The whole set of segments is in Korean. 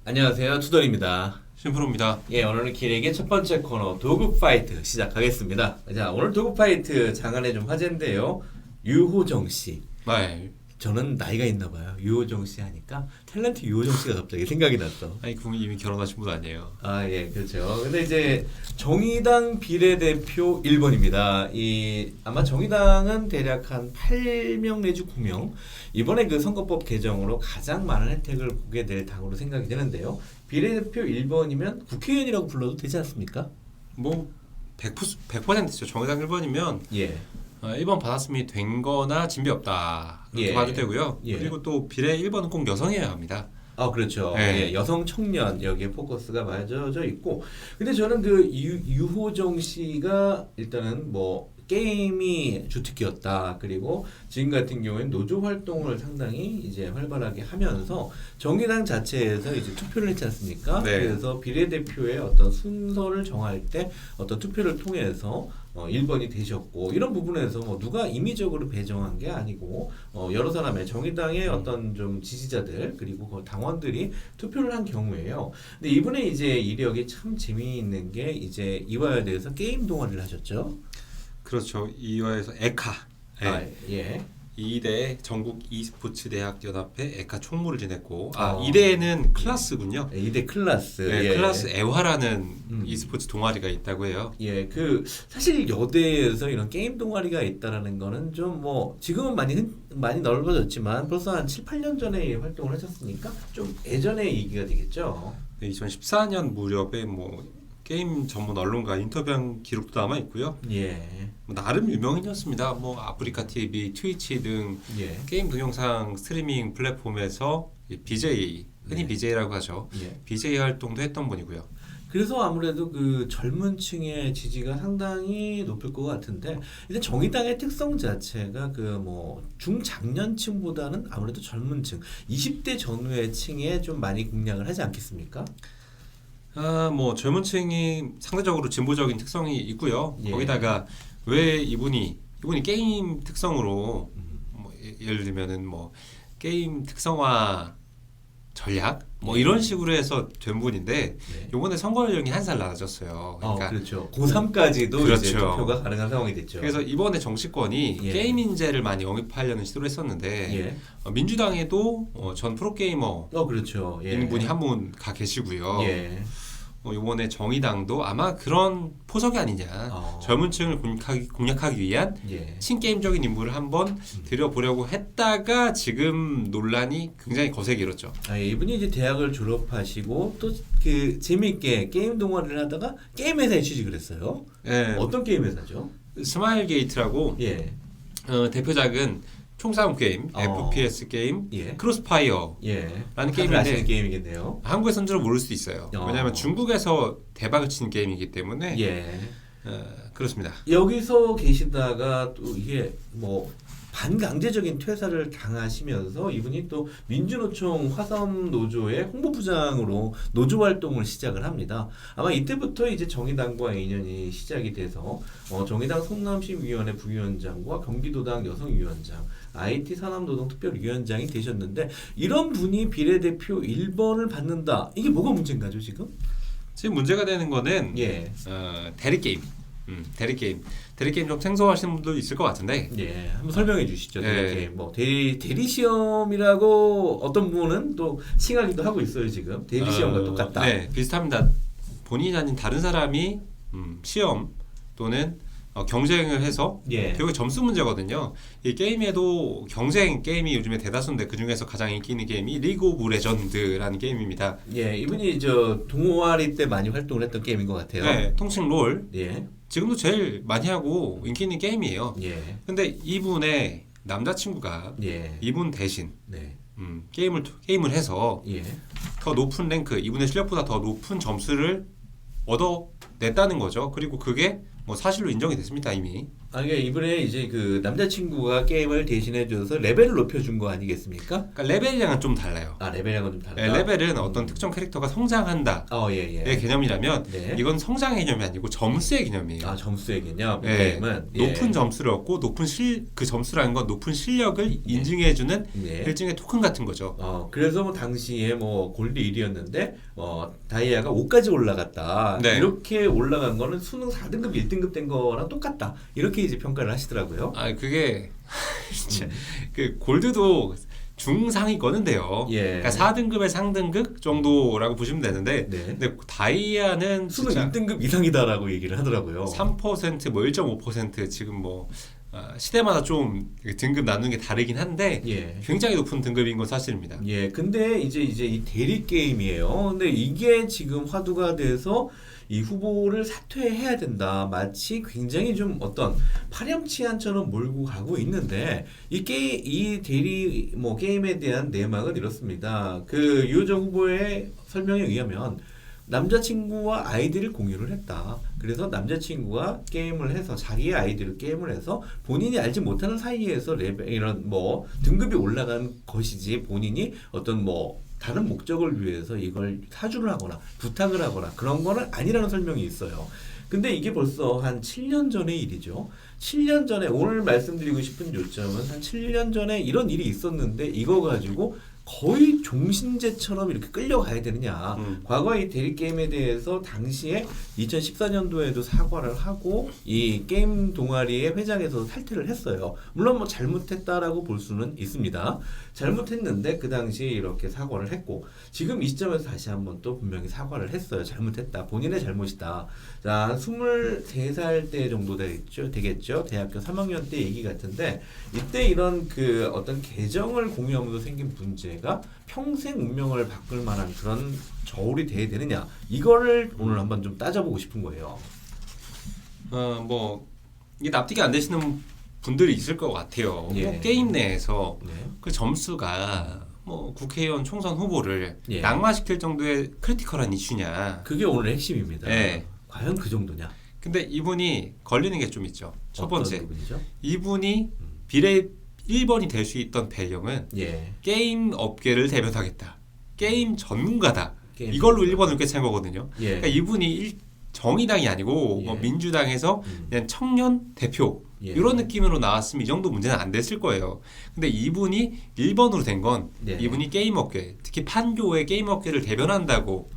안녕하세요, 투덜입니다. 심프로입니다. 예, 오늘은 기레기의 첫 번째 코너 도구 파이트 시작하겠습니다. 자, 오늘 도구 파이트 장안의 좀 화제인데요. 유호정 씨. 네. 저는 나이가 있나 봐요. 유호정 씨 하니까 탤런트 유호정 씨가 갑자기 생각이 났어. 아니 그분 이미 결혼하신 분 아니에요. 아, 예, 그렇죠. 근데 이제 정의당 비례대표 1번입니다. 아마 정의당은 대략 한 8명 내지 9명. 이번에 그 선거법 개정으로 가장 많은 혜택을 보게 될 당으로 생각이 되는데요. 비례대표 1번이면 국회의원이라고 불러도 되지 않습니까? 뭐 100%죠. 정의당 1번이면 예. 1번 받았음이 된 거나 진비 없다. 그렇게 예. 봐도 되고요. 예. 그리고 또 비례 1번은 꼭 여성이어야 합니다. 아, 그렇죠. 네. 예, 여성 청년 여기에 포커스가 맞춰져 있고. 근데 저는 그 유호정 씨가 일단은 뭐 게임이 주특기였다. 그리고 지금 같은 경우에는 노조 활동을 상당히 이제 활발하게 하면서 정의당 자체에서 이제 투표를 했지 않습니까? 네. 그래서 비례대표의 어떤 순서를 정할 때 어떤 투표를 통해서 1번이 되셨고, 이런 부분에서 뭐 누가 임의적으로 배정한 게 아니고 여러 사람의 정의당의 어떤 좀 지지자들 그리고 그 당원들이 투표를 한 경우에요. 근데 이분의 이제 이력이 참 재미있는 게 이제 이화여대에서 게임 동아리를 하셨죠. 그렇죠. 이화에서 에카. 네. 아, 예. 이대 전국 e스포츠 대학 연합회 에카 총무를 지냈고, 어. 이대는 클라스군요. 이대 클라스. 네, 예. 클라스 애화라는 e스포츠 동아리가 있다고 해요. 예, 사실 여대에서 이런 게임 동아리가 있다라는 거는 좀 뭐 지금은 많이 넓어졌지만 벌써 한 7, 8년 전에 활동을 하셨으니까 좀 예전의 얘기가 되겠죠. 2014년 무렵에 뭐 게임 전문 언론과 인터뷰한 기록도 남아 있고요. 예. 뭐 나름 유명인이었습니다. 뭐 아프리카 TV, 트위치 등 예. 게임 동영상 스트리밍 플랫폼에서 BJ, 흔히 네. BJ라고 하죠. 예. BJ 활동도 했던 분이고요. 그래서 아무래도 그 젊은 층의 지지가 상당히 높을 것 같은데, 근데 정의당의 특성 자체가 그 뭐 중장년층보다는 아무래도 젊은 층, 20대 전후의 층에 좀 많이 공략을 하지 않겠습니까? 뭐 젊은 층이 상대적으로 진보적인 특성이 있고요. 예. 거기다가 왜 이분이 게임 특성으로 뭐 예를 들면은 뭐 게임 특성화 전략 뭐 예. 이런 식으로 해서 된 분인데, 네. 이번에 선거 연령이 한 살 낮아졌어요. 그러니까 그렇죠. 고3까지도 그렇죠. 이제 투표가 가능한 상황이 됐죠. 그래서 이번에 정치권이 예. 게임 인재를 많이 영입하려는 시도를 했었는데, 예. 민주당에도 전 프로게이머 그렇죠. 예. 인분이 한 분 가 계시고요. 예. 이번에 정의당도 아마 그런 포석이 아니냐, 젊은 층을 공략하기 위한 예. 친게임적인 인물을 한번 들여보려고 했다가 지금 논란이 굉장히 거세게 일었죠. 이분이 이제 대학을 졸업하시고 또 그 재미있게 게임 동아리를 하다가 게임 회사에 취직을 했어요. 예, 어떤 게임 회사죠? 스마일 게이트라고 예. 대표작은 총싸움 게임, FPS 게임, 예. 크로스파이어라는 예. 게임인데, 아시는 게임이겠네요. 한국에서는 잘 모를 수도 있어요. 왜냐하면 중국에서 대박을 친 게임이기 때문에. 예. 그렇습니다. 여기서 계시다가 또 이게 뭐 반강제적인 퇴사를 당하시면서 이분이 또 민주노총 화성노조의 홍보부장으로 노조 활동을 시작을 합니다. 아마 이때부터 이제 정의당과 인연이 시작이 돼서 정의당 성남시위원회 부위원장과 경기도당 여성위원장, IT 산업노동특별위원장이 되셨는데, 이런 분이 비례대표 1번을 받는다. 이게 뭐가 문제인가죠, 지금? 지금 문제가 되는 거는 예. 대리게임. 대리게임 좀 생소하시는 분도 있을 것 같은데. 예, 한번 설명해 주시죠. 예. 뭐 대리 시험이라고 어떤 분은 또 칭하기도 하고 있어요, 지금. 대리 시험과 똑같다. 네, 비슷합니다. 본인이 아닌 다른 사람이 시험 또는 경쟁을 해서, 예. 결국 점수 문제거든요. 이 게임에도 경쟁 게임이 요즘에 대다수인데, 그 중에서 가장 인기 있는 게임이 리그 오브 레전드라는 게임입니다. 예, 이분이 저 동아리 때 많이 활동을 했던 게임인 것 같아요. 네, 통칭 롤. 예. 지금도 제일 많이 하고 인기 있는 게임이에요. 예. 근데 이분의 남자친구가 예. 이분 대신 네. 게임을 해서 예. 더 높은 랭크, 이분의 실력보다 더 높은 점수를 얻어냈다는 거죠. 그리고 그게 뭐 사실로 인정이 됐습니다, 이미. 이게 이번에 이제 그 남자친구가 게임을 대신해줘서 레벨을 높여준 거 아니겠습니까? 그러니까 레벨이랑은 좀 달라요. 레벨하고는 좀 다르다. 네, 레벨은 어떤 특정 캐릭터가 성장한다. 예. 의 개념이라면 네. 이건 성장의 개념이 아니고 점수의 개념이에요. 점수의 개념. 네, 게임은 높은 점수를 얻고 그 점수라는 건 높은 실력을 인증해주는 네. 일종의 토큰 같은 거죠. 그래서 뭐 당시에 뭐 골드 1위였는데 다이아가 5까지 올라갔다. 네. 이렇게 올라간 거는 수능 4등급 1등급 된 거랑 똑같다. 이렇게 이제 평가를 하시더라고요. 그게 진짜 그 골드도 중상위권은 돼요. 예. 그러니까 4등급의 상등급 정도라고 보시면 되는데, 네. 근데 다이아는 수능 진짜 1등급 이상이다라고 얘기를 하더라고요. 3% 뭐 1.5% 지금 뭐 시대마다 좀 등급 나누는 게 다르긴 한데 예. 굉장히 높은 등급인 건 사실입니다. 예, 근데 이제 이 대리 게임이에요. 근데 이게 지금 화두가 돼서 이 후보를 사퇴해야 된다. 마치 굉장히 좀 어떤 파렴치한처럼 몰고 가고 있는데 이 대리 뭐 게임에 대한 내막은 이렇습니다. 그 유호정 후보의 설명에 의하면 남자친구와 아이디를 공유를 했다. 그래서 남자친구가 게임을 해서 자기의 아이디로 게임을 해서 본인이 알지 못하는 사이에서 이런 뭐 등급이 올라간 것이지 본인이 어떤 뭐 다른 목적을 위해서 이걸 사주를 하거나 부탁을 하거나 그런 거는 아니라는 설명이 있어요. 근데 이게 벌써 한 7년 전의 일이죠. 7년 전에 오늘 말씀드리고 싶은 요점은 한 7년 전에 이런 일이 있었는데 이거 가지고 거의 종신제처럼 이렇게 끌려가야 되느냐. 과거에 이 대리게임에 대해서 당시에 2014년도에도 사과를 하고 이 게임 동아리의 회장에서 탈퇴를 했어요. 물론 뭐 잘못했다라고 볼 수는 있습니다. 잘못했는데 그 당시에 이렇게 사과를 했고 지금 이 시점에서 다시 한번 또 분명히 사과를 했어요. 잘못했다. 본인의 잘못이다. 자, 23살 때 정도 되겠죠. 대학교 3학년 때 얘기 같은데 이때 이런 그 어떤 계정을 공유하면서 생긴 문제가 평생 운명을 바꿀 만한 그런 저울이 돼야 되느냐 이거를 오늘 한번 좀 따져보고 싶은 거예요. 뭐 이게 납득이 안 되시는 분들이 있을 것 같아요. 예. 뭐 게임 내에서 네. 그 점수가 뭐 국회의원 총선 후보를 예. 낙마시킬 정도의 크리티컬한 이슈냐. 그게 오늘 핵심입니다. 네. 과연 그 정도냐? 근데 이분이 걸리는 게 좀 있죠. 첫 번째, 어떤 부분이죠? 이분이 비례 1번이 될 수 있던 배경은 예. 게임 업계를 대변하겠다. 게임 전문가다. 게임 이걸로 전문가. 1번을 꿰찬 거거든요. 예. 그러니까 이분이 정의당이 아니고 예. 뭐 민주당에서 그냥 청년 대표 예. 이런 느낌으로 나왔으면 이 정도 문제는 안 됐을 거예요. 근데 이분이 1번으로 된 건 네. 이분이 게임 업계, 특히 판교의 게임 업계를 대변한다고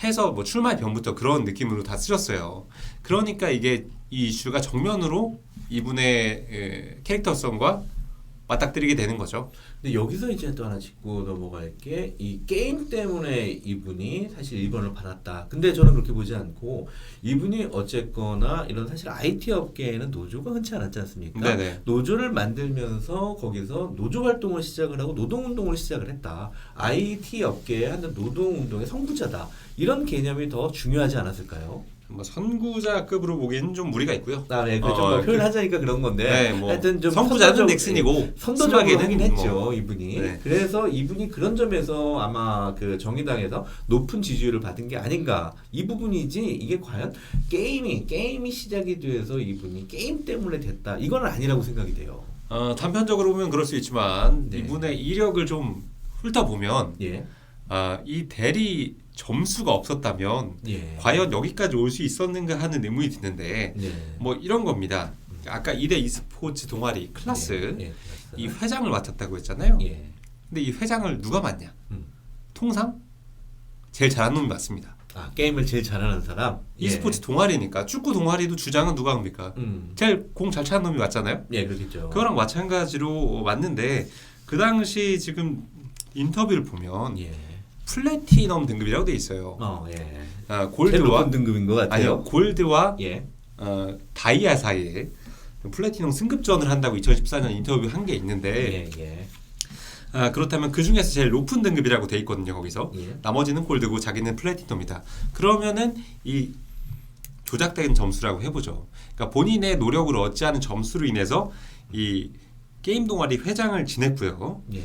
해서 뭐 출마의 변부터 그런 느낌으로 다 쓰셨어요. 그러니까 이게 이 이슈가 정면으로 이분의 캐릭터성과 맞닥뜨리게 되는 거죠. 근데 여기서 이제 또 하나 짚고 넘어갈 게 이 게임 때문에 이분이 사실 1번을 받았다. 근데 저는 그렇게 보지 않고 이분이 어쨌거나 이런 사실 IT 업계에는 노조가 흔치 않았지 않습니까? 네네. 노조를 만들면서 거기서 노조 활동을 시작을 하고 노동운동을 시작을 했다. IT 업계에 하는 노동운동의 선구자다. 이런 개념이 더 중요하지 않았을까요? 뭐 선구자급으로 보기에는 좀 무리가 있고요. 네, 그좀 표현하자니까 그런 건데. 네, 뭐 하여튼 좀 선구자는 넥슨이고 선도적으로 스마게는 하긴 했죠, 뭐. 이분이. 네. 그래서 이분이 그런 점에서 아마 그 정의당에서 높은 지지율을 받은 게 아닌가. 이 부분이지 이게 과연 게임이 시작이 돼서 이분이 게임 때문에 됐다. 이건 아니라고 생각이 돼요. 단편적으로 보면 그럴 수 있지만 네. 이분의 이력을 좀 훑어보면 예. 이 대리 점수가 없었다면 예. 과연 여기까지 올 수 있었는가 하는 의문이 드는데 네. 뭐 이런 겁니다. 아까 2대 e스포츠 동아리 클라스 예. 이 회장을 맡았다고 했잖아요. 예. 근데 이 회장을 누가 맡냐? 음. 통상 제일 잘하는 놈이 맞습니다. 게임을 제일 잘하는 사람. e스포츠 동아리니까 축구 동아리도 주장은 누가 합니까? 제일 공 잘 차는 놈이 맞잖아요. 예, 그렇겠죠. 그거랑 마찬가지로 맞는데 그 당시 지금 인터뷰를 보면 예. 플래티넘 등급이라고 돼 있어요. 예. 아, 제일 골드와 높은 등급인 것 같아요. 아니요 골드와 예. 다이아 사이에 플래티넘 승급전을 한다고 2014년 인터뷰 한 게 있는데 예. 그렇다면 그 중에서 제일 높은 등급이라고 돼 있거든요. 거기서 예. 나머지는 골드고 자기는 플래티넘이다. 그러면은 이 조작된 점수라고 해보죠. 그러니까 본인의 노력으로 얻지 않은 점수로 인해서 이 게임 동아리 회장을 지냈고요. 예.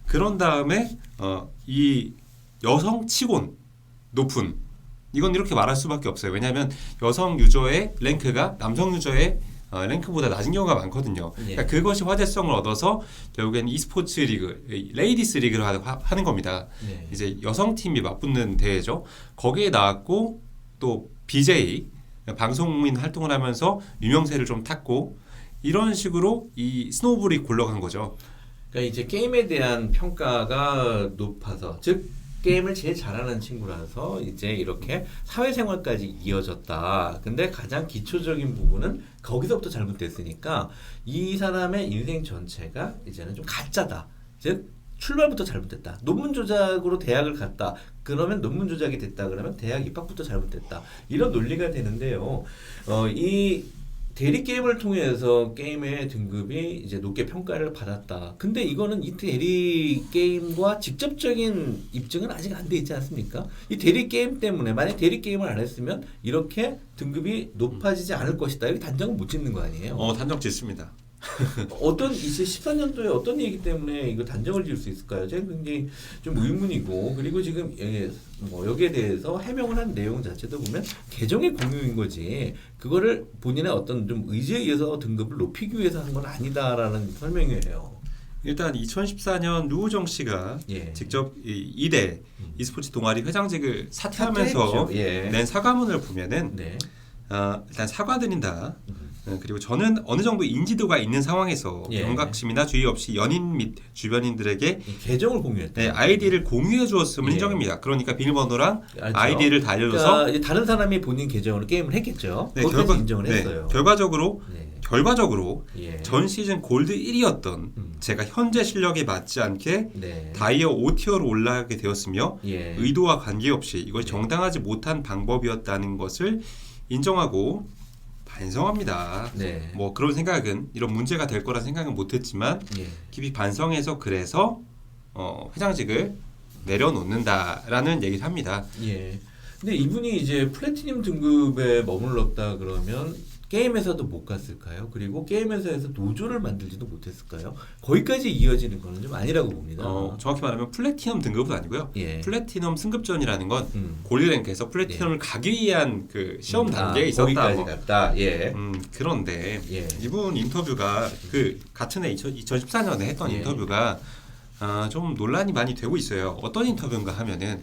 그런 다음에 이 여성치곤 높은 이건 이렇게 말할 수밖에 없어요. 왜냐하면 여성 유저의 랭크가 남성 유저의 랭크보다 낮은 경우가 많거든요. 예. 그러니까 그것이 화제성을 얻어서 결국엔 e스포츠 리그, 레이디스 리그를 하는 겁니다. 네. 이제 여성 팀이 맞붙는 대회죠. 거기에 나왔고 또 BJ 방송인 활동을 하면서 유명세를 좀 탔고 이런 식으로 이 스노우볼이 굴러간 거죠. 그러니까 이제 게임에 대한 평가가 높아서 즉 게임을 제일 잘하는 친구라서 이제 이렇게 사회생활까지 이어졌다. 근데 가장 기초적인 부분은 거기서부터 잘못됐으니까 이 사람의 인생 전체가 이제는 좀 가짜다. 즉 출발부터 잘못됐다. 논문 조작으로 대학을 갔다. 그러면 논문 조작이 됐다. 그러면 대학 입학부터 잘못됐다. 이런 논리가 되는데요. 이 대리 게임을 통해서 게임의 등급이 이제 높게 평가를 받았다. 근데 이거는 이 대리 게임과 직접적인 입증은 아직 안 돼 있지 않습니까? 이 대리 게임 때문에 만약 대리 게임을 안 했으면 이렇게 등급이 높아지지 않을 것이다. 이렇게 단정은 못 짓는 거 아니에요? 단정 짓습니다. 어떤 2014년도에 어떤 얘기 때문에 이거 단정을 지을 수 있을까요? 제가 굉장히 좀 의문이고 그리고 지금 뭐 여기에 대해서 해명을 한 내용 자체도 보면 계정의 공유인 거지 그거를 본인의 어떤 좀 의지에 의해서 등급을 높이기 위해서 한 건 아니다라는 설명이에요. 일단 2014년 류호정 씨가 예. 직접 이대 e스포츠 동아리 회장직을 사퇴하면서 사퇴했죠. 예. 낸 사과문을 보면은 네. 일단 사과드린다. 그리고 저는 어느 정도 인지도가 있는 상황에서 예. 경각심이나 주의 없이 연인 및 주변인들에게 이 계정을 공유했다. 네, 아이디를 공유해 주었음을 예. 인정입니다. 그러니까 비밀번호랑 알죠. 아이디를 다 알려줘서 그러니까 이제 다른 사람이 본인 계정으로 게임을 했겠죠. 네, 그것까지 인정을 했어요. 결과적으로 예. 전 시즌 골드 1위였던 제가 현재 실력에 맞지 않게 네. 다이어 5티어로 올라가게 되었으며 예. 의도와 관계없이 이것이 네. 정당하지 못한 방법이었다는 것을 인정하고 반성합니다. 네. 뭐 그런 생각은 이런 문제가 될 거라 생각은 못했지만 예. 깊이 반성해서 그래서 회장직을 내려놓는다라는 얘기를 합니다. 예. 근데 이분이 이제 플래티넘 등급에 머물렀다 그러면 게임에서도 못 갔을까요? 그리고 게임회사에서 노조를 만들지도 못했을까요? 거기까지 이어지는 거는 좀 아니라고 봅니다. 정확히 말하면 플래티넘 등급은 아니고요. 예. 플래티넘 승급전이라는 건 골드랭크에서 플래티넘을 가기 위한 그 시험 단계에 있었다. 거기까지 뭐. 갔다. 예. 그런데 예. 이분 인터뷰가 그 같은 해 2014년에 했던 예. 인터뷰가 좀 논란이 많이 되고 있어요. 어떤 인터뷰인가 하면은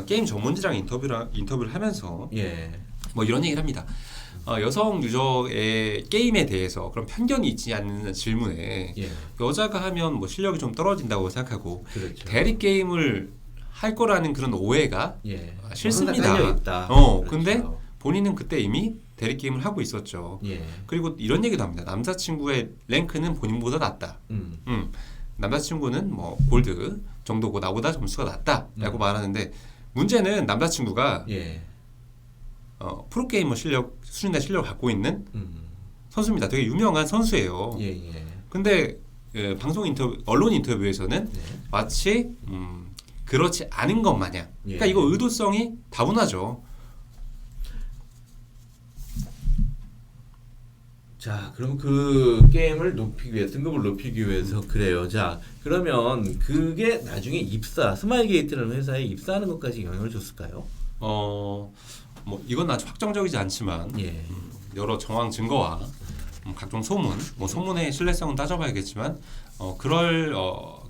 게임 전문지랑 인터뷰를 하면서 예. 뭐 이런 얘기를 합니다. 여성 유저의 게임에 대해서 그런 편견이 있지 않는 질문에 예. 여자가 하면 뭐 실력이 좀 떨어진다고 생각하고 그렇죠. 대리 게임을 할 거라는 그런 오해가 예. 싫습니다. 깔려 있다. 근데 그렇죠. 본인은 그때 이미 대리 게임을 하고 있었죠. 예. 그리고 이런 얘기도 합니다. 남자친구의 랭크는 본인보다 낫다. 남자친구는 뭐 골드 정도고 나보다 점수가 낫다라고 말하는데 문제는 남자친구가 예. 프로게이머 수준의 실력을 갖고 있는 음. 선수입니다. 되게 유명한 선수예요. 예. 예. 근데 언론 인터뷰에서는 네. 마치 그렇지 않은 것 마냥. 그러니까 예. 이거 의도성이 다분하죠. 자, 그럼 그 게임을 높이기 위해 등급을 높이기 위해서 그래요. 자, 그러면 그게 나중에 스마일게이트라는 회사에 입사하는 것까지 영향을 줬을까요? 뭐 이건 아주 확정적이지 않지만 예. 여러 정황 증거와 각종 소문, 뭐 소문의 신뢰성은 따져봐야겠지만 그럴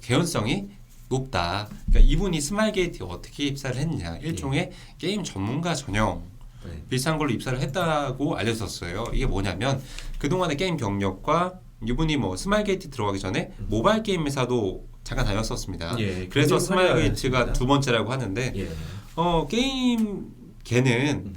개연성이 높다. 그러니까 이분이 스마일게이트에 어떻게 입사를 했느냐, 일종의 게임 전문가 전형 네. 비슷한 걸로 입사를 했다고 알려졌어요. 이게 뭐냐면 그동안의 게임 경력과 이분이 뭐 스마일게이트 들어가기 전에 모바일 게임 회사도 잠깐 다녔었습니다. 예, 그래서 굉장히 스마일게이트가 화려했습니다. 두 번째라고 하는데 예. 게임 걔는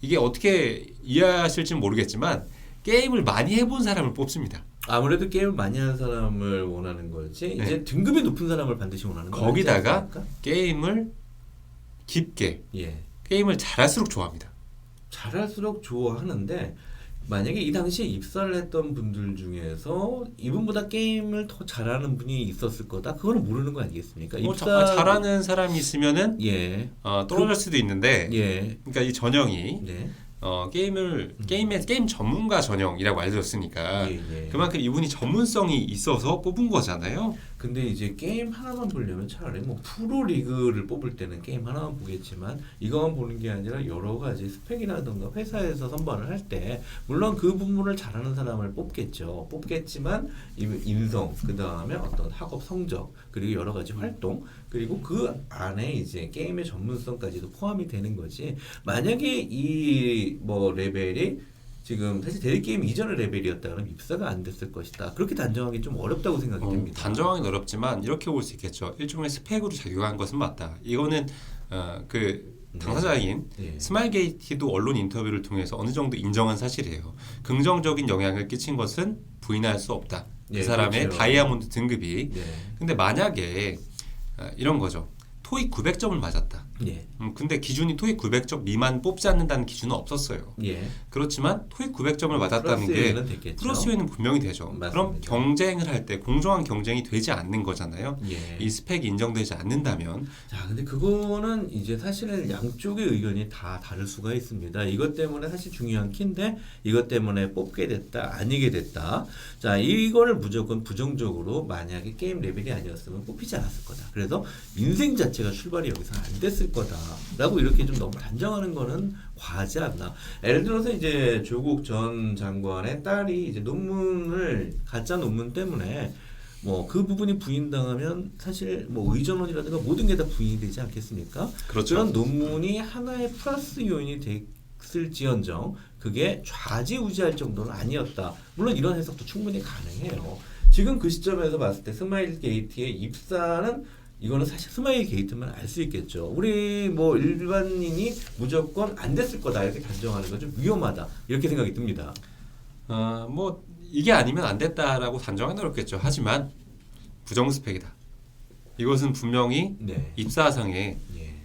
이게 어떻게 이해하실지 모르겠지만 게임을 많이 해본 사람을 뽑습니다. 아무래도 게임을 많이 하는 사람을 원하는 거지. 네. 이제 등급이 높은 사람을 반드시 원하는 거 거기다가 아니지 않습니까? 게임을 깊게 예. 게임을 잘할수록 좋아합니다. 잘할수록 좋아하는데 만약에 이 당시에 입사를 했던 분들 중에서 이분보다 게임을 더 잘하는 분이 있었을 거다. 그거는 모르는 거 아니겠습니까? 잘하는 사람이 있으면은 예. 떨어질 수도 있는데 예. 그러니까 이 전형이 네. 게임 전문가 전형이라고 알려졌으니까 예. 그만큼 이분이 전문성이 있어서 뽑은 거잖아요. 근데 이제 게임 하나만 보려면 차라리 뭐 프로 리그를 뽑을 때는 게임 하나만 보겠지만 이거만 보는 게 아니라 여러 가지 스펙이라든가 회사에서 선발을 할 때 물론 그 부분을 잘하는 사람을 뽑겠죠. 뽑겠지만 인성, 그 다음에 어떤 학업 성적, 그리고 여러 가지 활동, 그리고 그 안에 이제 게임의 전문성까지도 포함이 되는 거지. 만약에 이 뭐 레벨이 지금 사실 대리게임 이전의 레벨이었다 그러면 입사가 안 됐을 것이다. 그렇게 단정하기 좀 어렵다고 생각이 됩니다. 단정하기는 어렵지만 이렇게 볼 수 있겠죠. 일종의 스펙으로 작용한 것은 맞다. 이거는 그 당사자인 네. 스마일게이트도 언론 인터뷰를 통해서 어느 정도 인정한 사실이에요. 긍정적인 영향을 끼친 것은 부인할 수 없다. 그 네, 사람의 그렇죠. 다이아몬드 등급이. 네. 근데 만약에 이런 거죠. 토익 900점을 맞았다. 예. 근데 기준이 토익 900점 미만 뽑지 않는다는 기준은 없었어요. 예. 그렇지만 토익 900점을 맞았다는 게 플러스 1은 됐겠죠. 플러스 요인은 분명히 되죠. 맞습니다. 그럼 경쟁을 할 때 공정한 경쟁이 되지 않는 거잖아요. 예. 이 스펙이 인정되지 않는다면 자, 근데 그거는 이제 사실은 양쪽의 의견이 다 다를 수가 있습니다. 이것 때문에 사실 중요한 키인데 이것 때문에 뽑게 됐다, 아니게 됐다. 자, 이거를 무조건 부정적으로 만약에 게임 레벨이 아니었으면 뽑히지 않았을 거다. 그래서 인생 자체가 출발이 여기서 안 됐을 거다라고 이렇게 좀 너무 단정하는 거는 과하지 않나. 예를 들어서 이제 조국 전 장관의 딸이 이제 가짜 논문 때문에 뭐 그 부분이 부인당하면 사실 뭐 의전원이라든가 모든 게 다 부인이 되지 않겠습니까? 그렇죠. 그런 논문이 하나의 플러스 요인이 됐을지언정 그게 좌지우지할 정도는 아니었다. 물론 이런 해석도 충분히 가능해요. 지금 그 시점에서 봤을 때 스마일 게이트의 입사는 이거는 사실 스마일 게이트만 알 수 있겠죠. 우리 뭐 일반인이 무조건 안 됐을 거다 이렇게 단정하는 건 좀 위험하다 이렇게 생각이 듭니다. 뭐 이게 아니면 안 됐다라고 단정하기 어렵겠죠. 하지만 부정 스펙이다. 이것은 분명히 네. 입사상에 예.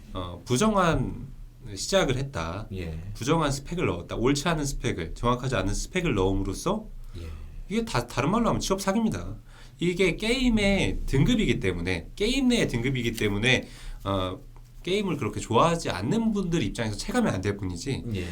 부정한 시작을 했다. 예. 부정한 스펙을 넣었다. 옳지 않은 스펙을, 정확하지 않은 스펙을 넣음으로써 예. 이게 다른 말로 하면 취업 사기입니다. 이게 게임의 등급이기 때문에 게임 내의 등급이기 때문에 게임을 그렇게 좋아하지 않는 분들 입장에서 체감이 안 될 뿐이지 예.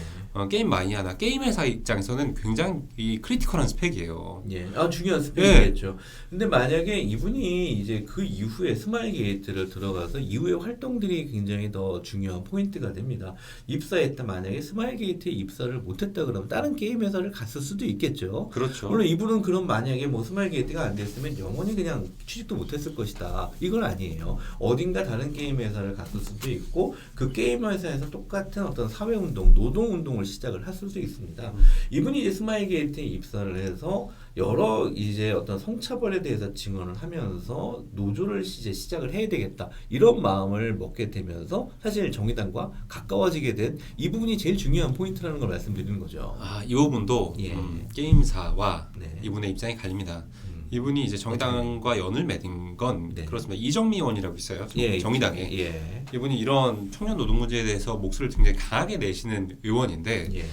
게임 마니아나 게임 회사 입장에서는 굉장히 이 크리티컬한 스펙이에요. 예. 중요한 스펙이겠죠. 근데 만약에 이분이 이제 그 이후에 스마일 게이트를 들어가서 이후의 활동들이 굉장히 더 중요한 포인트가 됩니다. 입사했다 만약에 스마일 게이트에 입사를 못했다 그러면 다른 게임 회사를 갔을 수도 있겠죠. 그렇죠. 물론 이분은 그럼 만약에 뭐 스마일 게이트가 안 됐으면 영원히 그냥 취직도 못했을 것이다. 이건 아니에요. 어딘가 다른 게임 회사를 갔을 수도 있고 그 게임 회사에서 똑같은 어떤 사회 운동, 노동 운동을 시작을 했을 수도 있습니다. 이분이 이제 스마일 게이트에 입사를 해서 여러 이제 어떤 성차별에 대해서 증언을 하면서 노조를 이제 시작을 해야 되겠다 이런 마음을 먹게 되면서 사실 정의당과 가까워지게 된 이 부분이 제일 중요한 포인트라는 걸 말씀드리는 거죠. 이 부분도 예. 게임사와 네. 이분의 입장이 갈립니다. 이분이 이제 정의당과 연을 맺은 건 네. 그렇습니다. 이정미 의원이라고 있어요. 예, 정의당에. 예. 이분이 이런 청년 노동 문제에 대해서 목소리를 굉장히 강하게 내시는 의원인데 예.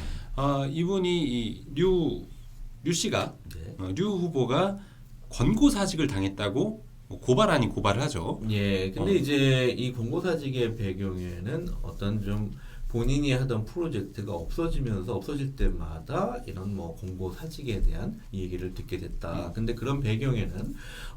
이분이 이 류 씨가 네. 류 후보가 권고사직을 당했다고 고발 아닌 고발을 하죠. 예. 근데 이제 이 권고사직의 배경에는 어떤 좀 본인이 하던 프로젝트가 없어질 때마다 이런 뭐 공고사직에 대한 얘기를 듣게 됐다. 근데 그런 배경에는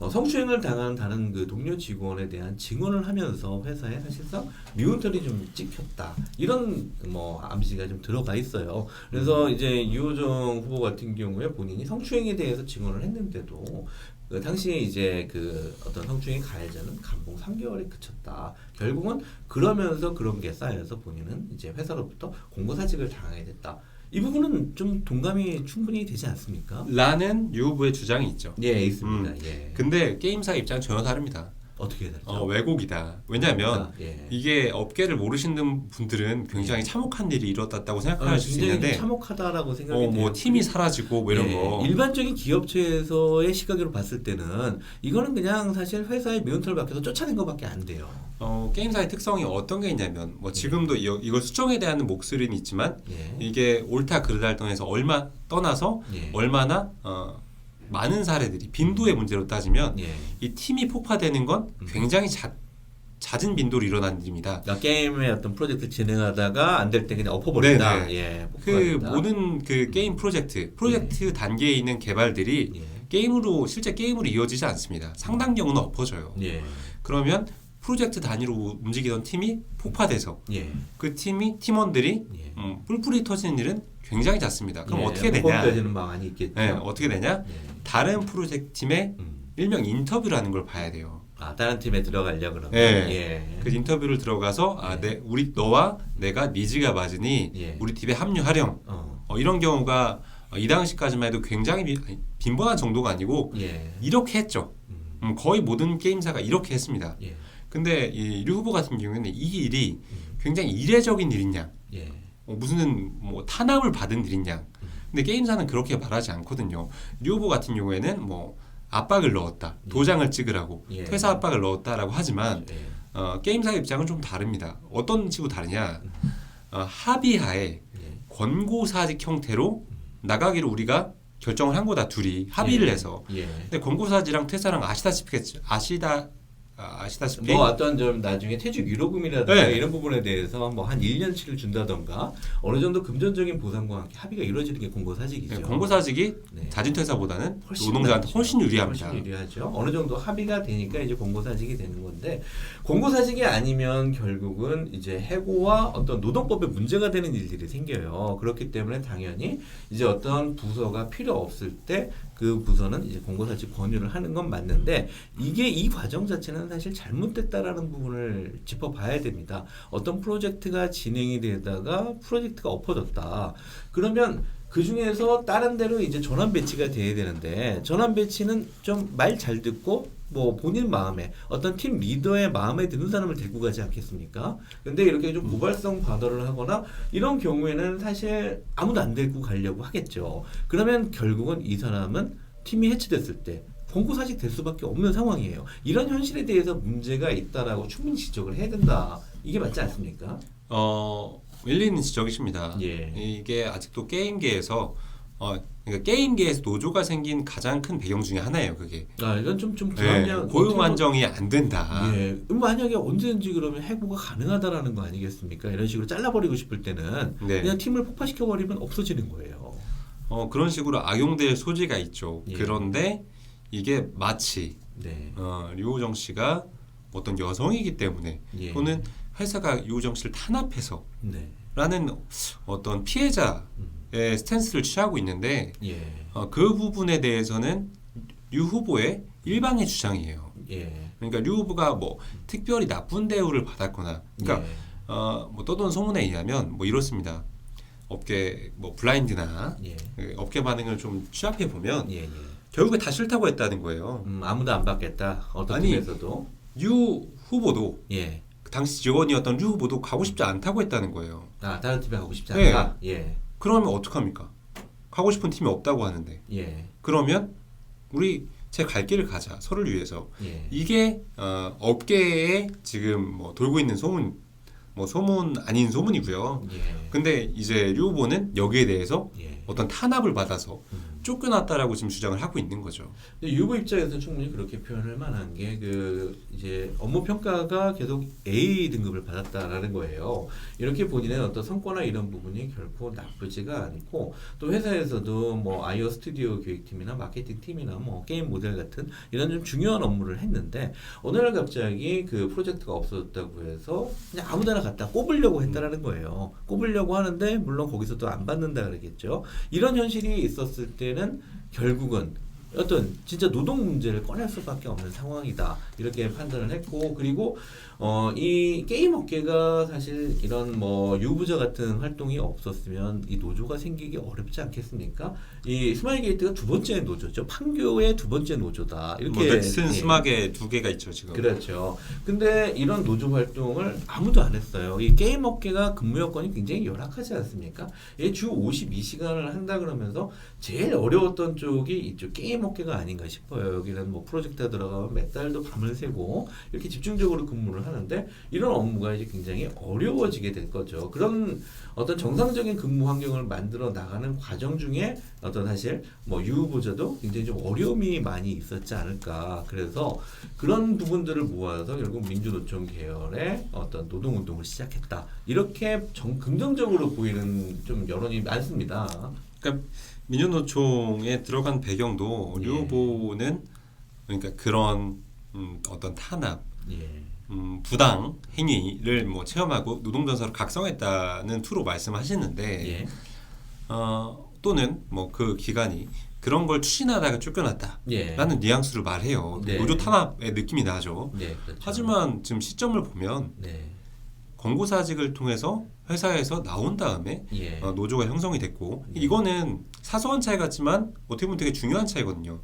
성추행을 당한 다른 그 동료 직원에 대한 증언을 하면서 회사에 사실상 미운털이 좀 찍혔다. 이런 뭐 암시가 좀 들어가 있어요. 그래서 이제 유호정 후보 같은 경우에 본인이 성추행에 대해서 증언을 했는데도 그 당시에 이제 그 어떤 성추행 가해자는 감봉 3개월에 그쳤다. 결국은 그러면서 그런 게 쌓여서 본인은 이제 회사로부터 공고사직을 당하게 됐다. 이 부분은 좀 동감이 충분히 되지 않습니까? 라는 유 후보의 주장이 있죠. 예, 있습니다. 예. 근데 게임사 입장은 전혀 다릅니다. 어떻게 다르죠? 왜곡이다. 왜냐하면 예. 이게 업계를 모르시는 분들은 굉장히 참혹한 일이 일어났다고 생각할 수 굉장히 있는데 참혹하다라고 생각이 돼요. 뭐 팀이 사라지고 뭐 이런 예, 거 일반적인 기업체에서의 시각으로 봤을 때는 이거는 그냥 사실 회사의 미운털 밖에서 쫓아낸 것밖에 안 돼요. 게임사의 특성이 어떤 게 있냐면 뭐 지금도 이걸 수정에 대한 목소리는 있지만 예. 이게 옳다 그르다를 떠나서 예. 얼마나 많은 사례들이 빈도의 문제로 따지면 예. 이 팀이 폭파되는 건 굉장히 잦은 빈도로 일어나는 일입니다. 그러니까 게임의 어떤 프로젝트 진행하다가 안 될 때 그냥 엎어버린다. 네네. 예, 그 모든 그 게임 프로젝트 단계에 있는 개발들이 예. 실제 게임으로 이어지지 않습니다. 상당 경우는 엎어져요. 예. 그러면 프로젝트 단위로 움직이던 팀이 폭파돼서 예. 그 팀원들이 예. 뿔뿔이 터지는 일은 굉장히 잦습니다. 그럼 예. 어떻게 되냐? 거기까지는 많이 있겠죠. 네, 어떻게 되냐? 예. 다른 프로젝트 팀의 음. 일명 인터뷰라는 걸 봐야 돼요. 아, 다른 팀에 들어가려 그러면. 네. 예. 그 인터뷰를 들어가서 예. 우리 너와 내가 니즈가 맞으니 예. 우리 팀에 합류하렴. 어. 이런 경우가 이 당시까지만 해도 굉장히 빈번한 정도가 아니고 예. 이렇게 했죠. 거의 모든 게임사가 이렇게 했습니다. 예. 근데 이 류 후보 같은 경우에는 이 일이 굉장히 이례적인 일이냐, 예. 무슨 뭐 탄압을 받은 일이냐. 근데 게임사는 그렇게 말하지 않거든요. 류 후보 같은 경우에는 뭐 압박을 넣었다, 도장을 찍으라고, 예. 퇴사 압박을 넣었다라고 하지만 예. 게임사의 입장은 좀 다릅니다. 어떤 식으로 다르냐? 합의하에 예. 권고사직 형태로 나가기로 우리가 결정을 한 거다. 둘이 합의를 예. 해서. 예. 근데 권고사직랑 퇴사랑 아시다시피 뭐 어떤 좀 나중에 퇴직 위로금이라든가 네. 이런 부분에 대해서 뭐 한 1년치를 준다던가 어느 정도 금전적인 보상과 함께 합의가 이루어지는 게 공고사직이죠. 권고사직이 네. 자진퇴사보다는 훨씬 노동자한테 낫죠. 훨씬 유리합니다. 훨씬 유리하죠. 어느 정도 합의가 되니까 이제 공고사직이 되는 건데 공고사직이 아니면 결국은 이제 해고와 어떤 노동법에 문제가 되는 일들이 생겨요. 그렇기 때문에 당연히 이제 어떤 부서가 필요 없을 때 그 부서는 이제 공고사직 권유를 하는 건 맞는데 이게 이 과정 자체는 사실 잘못됐다라는 부분을 짚어봐야 됩니다. 어떤 프로젝트가 진행이 되다가 프로젝트가 엎어졌다. 그러면 그 중에서 다른 데로 이제 전환 배치가 돼야 되는데 전환 배치는 좀 말 잘 듣고 뭐 본인 마음에 어떤 팀 리더의 마음에 드는 사람을 데리고 가지 않겠습니까? 근데 이렇게 좀 고발성 발언을 하거나 이런 경우에는 사실 아무도 안 데리고 가려고 하겠죠. 그러면 결국은 이 사람은 팀이 해체됐을 때 공고사직 될 수밖에 없는 상황이에요. 이런 현실에 대해서 문제가 있다라고 충분히 지적을 해야 된다. 이게 맞지 않습니까? 일리 있는 지적이십니다. 예. 이게 아직도 게임계에서 그러니까 게임계에서 노조가 생긴 가장 큰 배경 중에 하나예요. 그게 아 이건 좀 불합리한 고용 안정이 안 된다. 예, 만약에 언제든지 그러면 해고가 가능하다라는 거 아니겠습니까? 이런 식으로 잘라버리고 싶을 때는 네. 그냥 팀을 폭파시켜 버리면 없어지는 거예요. 그런 식으로 악용될 소지가 있죠. 예. 그런데 이게 마치 네. 류호정 씨가 어떤 여성이기 때문에 예. 또는 회사가 류호정 씨를 탄압해서 네. 라는 어떤 피해자의 스탠스를 취하고 있는데 예. 그 부분에 대해서는 류 후보의 일방의 주장이에요. 예. 그러니까 류 후보가 뭐 특별히 나쁜 대우를 받았거나, 그러니까 예. 뭐 떠도는 소문에 의하면 뭐 이렇습니다. 업계 뭐 블라인드나 예. 업계 반응을 좀 취합해 보면 예. 예. 결국에 다 싫다고 했다는 거예요. 아무도 안 받겠다. 어떤 아니, 팀에서도. 류 후보도 예. 그 당시 직원이었던 류 후보도 가고 싶지 않다고 했다는 거예요. 아 다른 팀에 가고 싶지 네. 않다. 예. 그러면 어떡합니까? 가고 싶은 팀이 없다고 하는데. 예. 그러면 우리 제 갈 길을 가자. 서로를 위해서. 예. 이게 업계에 지금 뭐 돌고 있는 소문, 뭐 소문 아닌 소문이고요. 예. 근데 이제 류 후보는 여기에 대해서 예. 어떤 탄압을 받아서 쫓겨났다라고 지금 주장을 하고 있는 거죠. 근데 유보 입장에서 충분히 그렇게 표현할 만한 게 그 이제 업무 평가가 계속 A 등급을 받았다라는 거예요. 이렇게 본인의 어떤 성과나 이런 부분이 결코 나쁘지가 않고 또 회사에서도 뭐 아이오 스튜디오 교육팀이나 마케팅 팀이나 뭐 게임 모델 같은 이런 좀 중요한 업무를 했는데 어느 날 갑자기 그 프로젝트가 없어졌다고 해서 그냥 아무데나 갖다 꼽으려고 했다라는 거예요. 꼽으려고 하는데 물론 거기서도 안 받는다 그러겠죠. 이런 현실이 있었을 때는 결국은 어떤 진짜 노동 문제를 꺼낼 수밖에 없는 상황이다 이렇게 판단을 했고 그리고 이 게임 업계가 사실 이런 뭐 유부자 같은 활동이 없었으면 이 노조가 생기기 어렵지 않겠습니까? 이 스마일 게이트가 두 번째 노조죠. 판교의 두 번째 노조다 이렇게 뭐 넥슨 예. 스마게 두 개가 있죠 지금. 그렇죠. 근데 이런 노조 활동을 아무도 안 했어요. 이 게임 업계가 근무 여건이 굉장히 열악하지 않습니까? 주 52시간을 한다 그러면서 제일 어려웠던 쪽이 이쪽 게임 업계가 아닌가 싶어요. 여기는 뭐 프로젝트가 들어가면 몇 달도 밤을 새고 이렇게 집중적으로 근무를 하는데 이런 업무가 이제 굉장히 어려워지게 될 거죠. 그런 어떤 정상적인 근무 환경을 만들어 나가는 과정 중에 어떤 사실 뭐 유후보자도 굉장히 좀 어려움이 많이 있었지 않을까. 그래서 그런 부분들을 모아서 결국 민주노총 계열의 어떤 노동운동을 시작했다. 이렇게 긍정적으로 보이는 좀 여론이 많습니다. 그러니까 민주노총에 들어간 배경도 류 후보는 그러니까 그런 어떤 탄압, 부당 행위를 뭐 체험하고 노동전사로 각성했다는 투로 말씀하시는데 또는 뭐 그 기간이 그런 걸 추진하다가 쫓겨났다라는 뉘앙스를 말해요. 노조 탄압의 느낌이 나죠. 그렇죠. 하지만 지금 시점을 보면 권고사직을 통해서 회사에서 나온 다음에 노조가 형성이 됐고 이거는 사소한 차이 같지만 어떻게 보면 되게 중요한 차이거든요.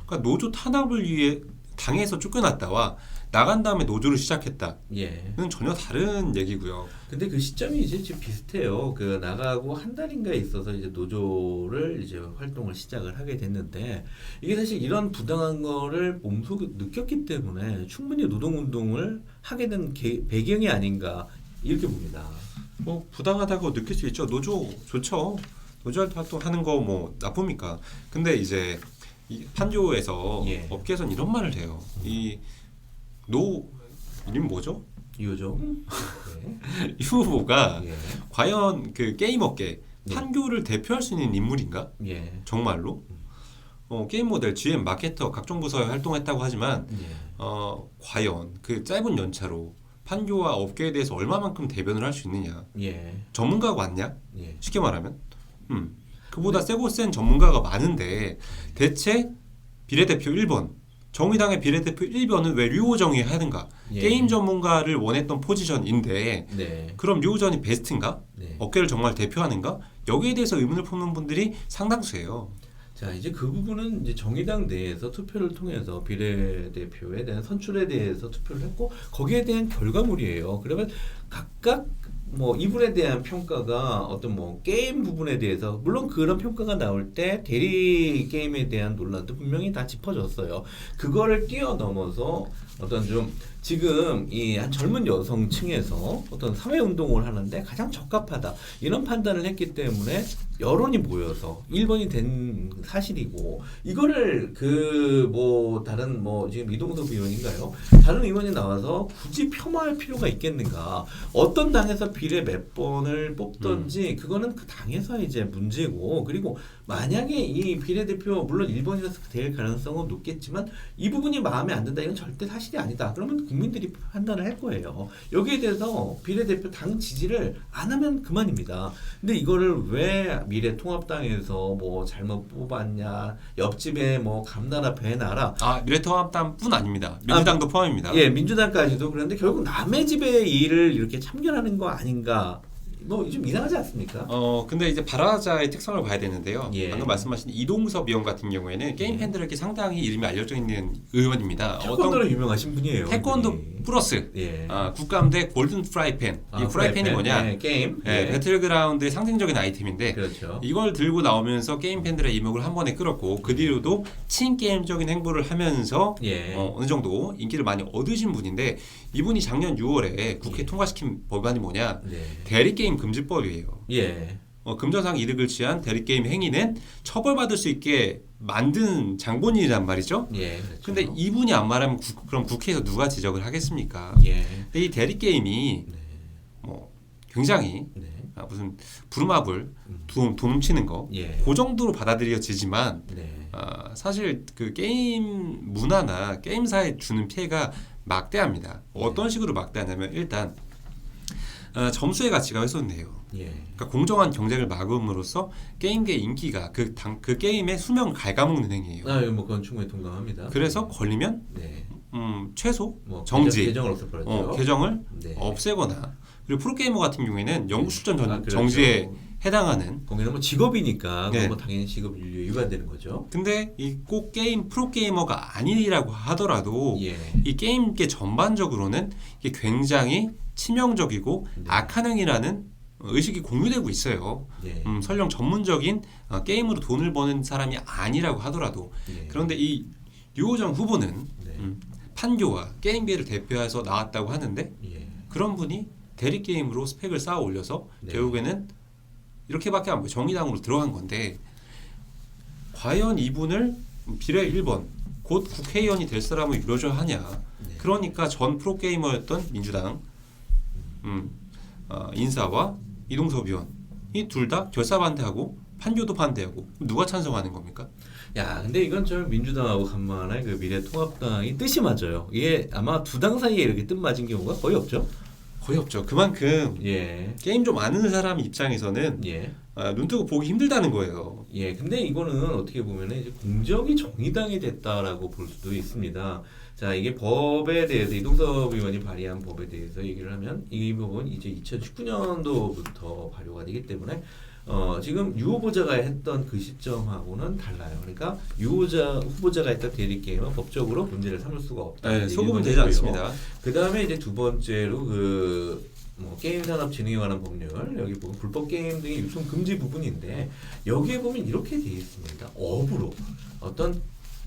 그러니까 노조 탄압을 위해 당에서 쫓겨났다와 나간 다음에 노조를 시작했다는 전혀 다른 얘기고요. 근데 그 시점이 이제 지금 비슷해요. 그 나가고 한 달인가 있어서 이제 노조를 이제 활동을 시작을 하게 됐는데 이게 사실 이런 부당한 거를 몸소 느꼈기 때문에 충분히 노동운동을 하게 된 배경이 아닌가 이렇게 봅니다. 뭐 부당하다고 느낄 수 있죠. 노조 좋죠. 노조 활동하는 거 뭐 나쁩니까? 근데 이제 이 판교에서 업계에서는 이런 말을 해요. 이름 뭐죠? 이호죠. 이 후보가 과연 그 게임 업계 판교를 대표할 수 있는 인물인가? 정말로? 게임 모델, GM, 마케터 각종 부서에 활동했다고 하지만 과연 그 짧은 연차로 판교와 업계에 대해서 얼마만큼 대변을 할 수 있느냐? 전문가가 왔냐? 쉽게 말하면 그보다 세고 센 전문가가 많은데 대체 비례대표 1번 정의당의 비례대표 1번은 왜 류호정이 하는가? 게임 전문가를 원했던 포지션인데 그럼 류호정이 베스트인가? 업계를 정말 대표하는가? 여기에 대해서 의문을 품는 분들이 상당수예요. 자, 이제 그 부분은 이제 정의당 내에서 투표를 통해서 비례대표에 대한 선출에 대해서 투표를 했고 거기에 대한 결과물이에요. 그러면 각각 뭐 이분에 대한 평가가 어떤 뭐 게임 부분에 대해서 물론 그런 평가가 나올 때 대리 게임에 대한 논란도 분명히 다 짚어졌어요. 그거를 뛰어넘어서 어떤 좀 지금 이 한 젊은 여성층에서 어떤 사회 운동을 하는데 가장 적합하다 이런 판단을 했기 때문에 여론이 모여서 1번이 된 사실이고 이거를 그 뭐 다른 뭐 지금 이동섭 의원인가요? 다른 의원이 나와서 굳이 폄하할 필요가 있겠는가? 어떤 당에서 비례 몇 번을 뽑던지 그거는 그 당에서 이제 문제고 그리고 만약에 이 비례대표 물론 1번이라서 될 가능성은 높겠지만 이 부분이 마음에 안 든다 이건 절대 사실이 아니다. 그러면 국민들이 판단을 할 거예요. 여기에 대해서 비례대표 당 지지를 안 하면 그만입니다. 근데 이거를 왜 미래통합당에서 뭐 잘못 뽑았냐 옆집에 뭐 감나라 배나라 미래통합당뿐 아닙니다. 민주당도 포함입니다. 민주당까지도 그런데 결국 남의 집의 일을 이렇게 참견하는 거 아닌가 뭐 좀 이상하지 않습니까? 근데 이제 발화자의 특성을 봐야 되는데요. 방금 말씀하신 이동섭 의원 같은 경우에는 게임 팬들에게 상당히 이름이 알려져 있는 의원입니다. 태권도로 유명하신 분이에요. 태권도 플러스 국감대 골든 프라이팬. 이 프라이팬이 뭐냐? 게임. 배틀그라운드의 상징적인 아이템인데 그렇죠. 이걸 들고 나오면서 게임 팬들의 이목을 한 번에 끌었고 그 뒤로도 친게임적인 행보를 하면서 어느 정도 인기를 많이 얻으신 분인데 이분이 작년 6월에 국회 통과시킨 법안이 뭐냐? 대리게임 금지법이에요. 금전상 이득을 취한 대리게임 행위는 처벌받을 수 있게 만든 장본인이란 말이죠. 그렇죠. 근데 이분이 안 말하면 그럼 국회에서 누가 지적을 하겠습니까? 근데 이 대리게임이 뭐 굉장히 무슨 부루마블 돈 훔치는 거 그 정도로 받아들여지지만 사실 그 게임 문화나 게임사에 주는 피해가 막대합니다. 어떤 식으로 막대하냐면 일단 점수의 가치가 훼손돼요. 그러니까 공정한 경쟁을 막음으로써 게임계 인기가 그 게임의 수명을 갉아먹는 행위예요. 뭐 그건 충분히 동감합니다. 그래서 걸리면 최소 뭐 정지, 계정을 없애버렸죠. 계정을 없애거나 그리고 프로게이머 같은 경우에는 영구 출전 그렇죠. 정지에 해당하는 거기는 뭐 직업이니까 뭐 당연히 직업 윤리에 위반되는 거죠. 근데 이 꼭 프로게이머가 아니라고 하더라도 이 게임계 전반적으로는 이게 굉장히 치명적이고 악한 행위라는 의식이 공유되고 있어요. 설령 전문적인 게임으로 돈을 버는 사람이 아니라고 하더라도 그런데 이 류호정 후보는 판교와 게임계를 대표해서 나왔다고 하는데 그런 분이 대리게임으로 스펙을 쌓아 올려서 결국에는 이렇게밖에 안 보여. 정의당으로 들어간 건데 과연 이분을 비례 1번 곧 국회의원이 될 사람을 유려져 하냐. 그러니까 전 프로게이머였던 민주당 인사와 이동섭 의원 이 둘 다 결사반대하고 판교도 반대하고 누가 찬성하는 겁니까? 야, 근데 이건 좀 민주당하고 간만에 그 미래통합당이 뜻이 맞아요. 이게 아마 두 당 사이에 이렇게 뜻 맞은 경우가 거의 없죠. 거의 없죠. 그만큼 예. 게임 좀 아는 사람 입장에서는 예. 눈 뜨고 보기 힘들다는 거예요. 예. 근데 이거는 어떻게 보면은 이제 공정이 정의당이 됐다라고 볼 수도 있습니다. 자, 이게 법에 대해서 이동섭 의원이 발의한 법에 대해서 얘기를 하면 이 법은 이제 2019년도부터 발효가 되기 때문에 지금 유 후보자가 했던 그 시점하고는 달라요. 그러니까 유 후보자가 했던 대리 게임은 법적으로 문제를 삼을 수가 없다. 네, 소급은 되지 않습니다. 그 다음에 이제 두 번째로 게임산업진흥에 관한 법률 여기 보면 불법 게임 등의 유통 금지 부분인데 여기에 보면 이렇게 되어 있습니다. 업으로 어떤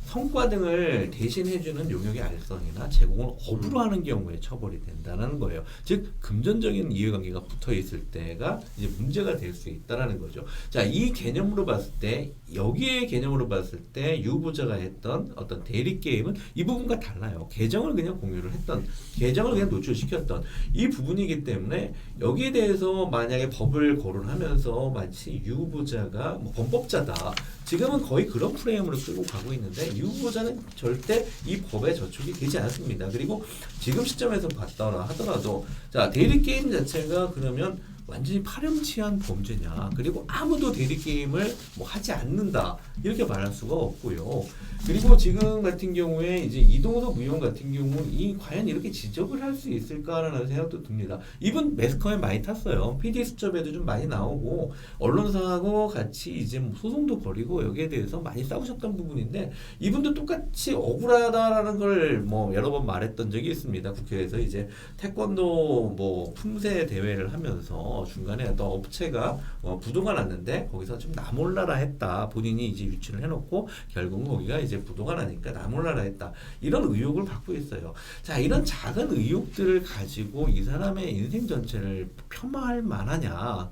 성과 등을 대신해주는 용역의 알선이나 제공을 업으로 하는 경우에 처벌이 된다는 거예요. 즉 금전적인 이해관계가 붙어 있을 때가 이제 문제가 될 수 있다라는 거죠. 자, 이 개념으로 봤을 때 여기에 개념으로 봤을 때 유보자가 했던 어떤 대리 게임은 이 부분과 달라요. 계정을 그냥 공유를 했던, 계정을 그냥 노출시켰던 이 부분이기 때문에 여기에 대해서 만약에 법을 거론하면서 마치 유보자가 뭐 범법자다. 지금은 거의 그런 프레임으로 끌고 가고 있는데 유 후보자는 절대 이 법에 저촉이 되지 않습니다. 그리고 지금 시점에서 봤다라 하더라도 자, 대리 게임 자체가 그러면 완전히 파렴치한 범죄냐, 그리고 아무도 대리 게임을 뭐 하지 않는다 이렇게 말할 수가 없고요. 그리고 지금 같은 경우에 이제 이동섭 의원 같은 경우 이 과연 이렇게 지적을 할 수 있을까라는 생각도 듭니다. 이분 매스컴에 많이 탔어요. PD 수첩에도 좀 많이 나오고 언론사하고 같이 이제 뭐 소송도 벌이고 여기에 대해서 많이 싸우셨던 부분인데 이분도 똑같이 억울하다라는 걸 뭐 여러 번 말했던 적이 있습니다. 국회에서 이제 태권도 뭐 품새 대회를 하면서 중간에 어떤 업체가 부도가 났는데 거기서 좀 나몰라라 했다. 본인이 이제 유치를 해놓고 결국은 거기가 이제 부도가 나니까 나몰라라 했다. 이런 의혹을 받고 있어요. 자, 이런 작은 의혹들을 가지고 이 사람의 인생 전체를 폄하할 만하냐.